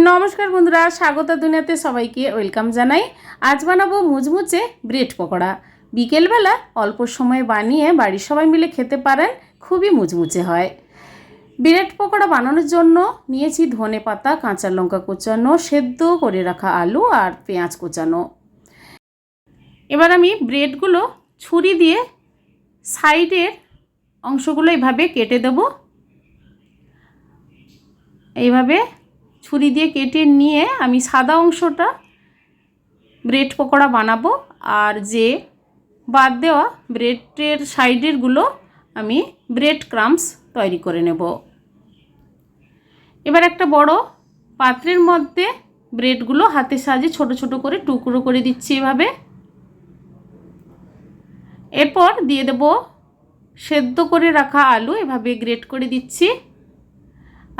নমস্কার বন্ধুরা, স্বাগত দুনিয়াতে সবাইকে ওয়েলকাম জানাই। আজ বানাবো মুচমুচে ব্রেড পকোড়া। বিকেলবেলা অল্প সময় বানিয়ে বাড়ির সবাই মিলে খেতে পারেন, খুবই মুচমুচে হয়। ব্রেড পকোড়া বানানোর জন্য নিয়েছি ধনেপাতা, কাঁচা লঙ্কা কোচানো, সেদ্ধ করে রাখা আলু আর পেঁয়াজ কোচানো। এবার আমি ব্রেডগুলো ছুরি দিয়ে সাইডের অংশগুলো এইভাবে কেটে দেব। এইভাবে ছুরি দিয়ে কেটে নিয়ে আমি সাদা অংশটা ব্রেড পকোড়া বানাবো, আর যে বাদ দেওয়া ব্রেডের সাইডেরগুলো আমি ব্রেড ক্রাম্বস তৈরি করে নেব। এবার একটা বড় পাত্রের মধ্যে ব্রেডগুলো হাতের সাহায্যে ছোট ছোট করে টুকরো করে দিচ্ছি এভাবে। এরপর দিয়ে দেব সেদ্ধ করে রাখা আলু, এভাবে গ্রেট করে দিচ্ছি।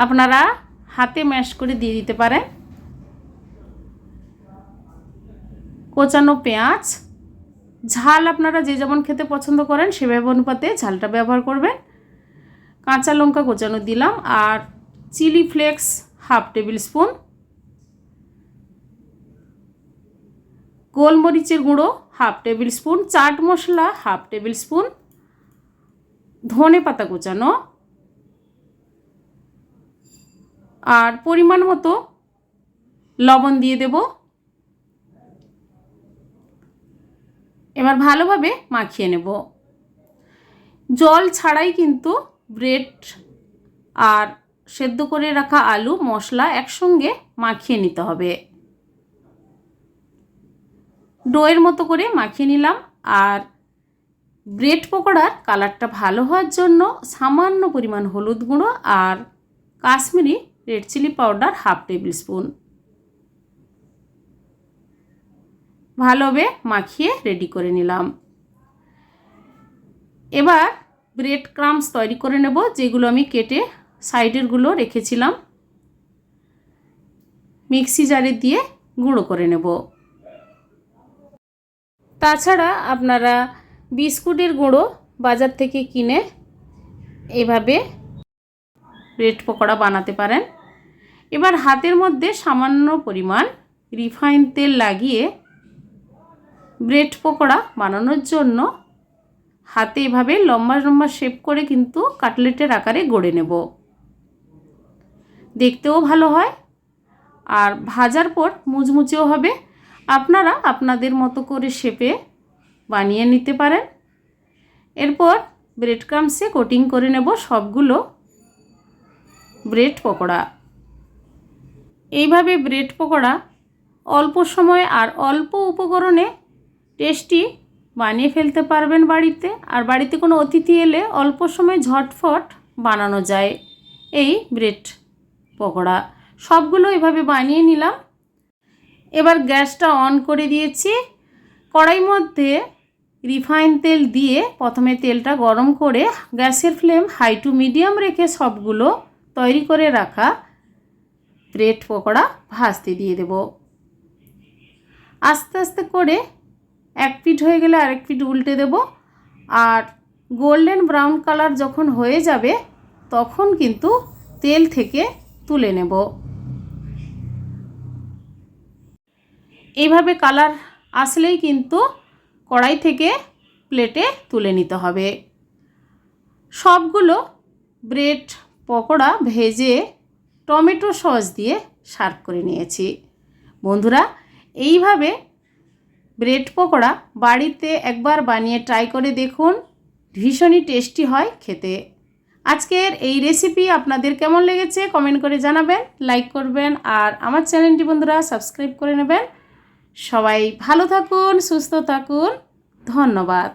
আপনারা হাতে ম্যাশ করে দিয়ে দিতে পারেন। কোচানো পেঁয়াজ, ঝাল আপনারা যে যেমন খেতে পছন্দ করেন সেভাবে অনুপাতে ঝালটা ব্যবহার করবেন। কাঁচা লঙ্কা কোচানো দিলাম, আর chilli flakes half tablespoon, গোলমরিচের গুঁড়ো হাফ টেবিল স্পুন, চাট মশলা হাফ টেবিল স্পুন, ধনে পাতা কোচানো, আর পরিমাণ মতো লবণ দিয়ে দেব। এবার ভালোভাবে মাখিয়ে নেব। জল ছাড়াই কিন্তু ব্রেড আর সেদ্ধ করে রাখা আলু মশলা একসঙ্গে মাখিয়ে নিতে হবে। ডোয়ের মতো করে মাখিয়ে নিলাম। আর ব্রেড পকোড়ার কালারটা ভালো হওয়ার জন্য সামান্য পরিমাণ হলুদ গুঁড়ো আর Kashmiri red chilli powder half tablespoon ভালোভাবে মাখিয়ে রেডি করে নিলাম। এবার ব্রেড ক্রাম্বস তৈরি করে নেব, যেগুলো আমি কেটে সাইডেরগুলো রেখেছিলাম। মিক্সি জারে দিয়ে গুঁড়ো করে নেব। তাছাড়া আপনারা বিস্কুটের গুঁড়ো বাজার থেকে কিনে এভাবে ব্রেড পকোড়া বানাতে পারেন। এবার হাতের মধ্যে সামান্য পরিমাণ রিফাইন তেল লাগিয়ে ব্রেড পকোড়া বানানোর জন্য হাতে এভাবে লম্বা লম্বা শেপ করে কিন্তু কাটলেটের আকারে গড়ে নেব। দেখতেও ভালো হয় আর ভাজার পর মুচমুচেও হবে। আপনারা আপনাদের মতো করে শেপে বানিয়ে নিতে পারেন। এরপর ব্রেড ক্রাম্বসে কোটিং করে নেব সবগুলো ব্রেড পকোড়া। এইভাবে ব্রেড পকোড়া অল্প সময় আর অল্প উপকরণে টেস্টি বানিয়ে ফেলতে পারবেন বাড়িতে। আর বাড়িতে কোনো অতিথি এলে অল্প সময় ঝটফট বানানো যায় এই ব্রেড পকোড়া। সবগুলো এভাবে বানিয়ে নিলাম। এবার গ্যাসটা অন করে দিয়েছি। কড়াই মধ্যে রিফাইন তেল দিয়ে প্রথমে তেলটা গরম করে গ্যাসের ফ্লেম হাই টু মিডিয়াম রেখে সবগুলো তৈরি করে রাখা ব্রেড পকোড়া ভাজতে দিয়ে দেব। আস্তে আস্তে করে এক পিঠ হয়ে গেলে আরেক পিঠ উল্টে দেব। আর গোল্ডেন ব্রাউন কালার যখন হয়ে যাবে তখন কিন্তু তেল থেকে তুলে নেব। এইভাবে কালার আসলেই কিন্তু কড়াই থেকে প্লেটে তুলে নিতে হবে। সবগুলো ব্রেড পকোড়া ভেজে টমেটো সস দিয়ে সার্ভ করে নিয়েছি। বন্ধুরা, এইভাবে ব্রেড পকোড়া বাড়িতে একবার বানিয়ে ট্রাই করে দেখুন, ভীষণই টেস্টি হয় খেতে। আজকের এই রেসিপি আপনাদের কেমন লেগেছে কমেন্ট করে জানাবেন, লাইক করবেন, আর আমার চ্যানেলটি বন্ধুরা সাবস্ক্রাইব করে নেবেন। সবাই ভালো থাকুন, সুস্থ থাকুন। ধন্যবাদ।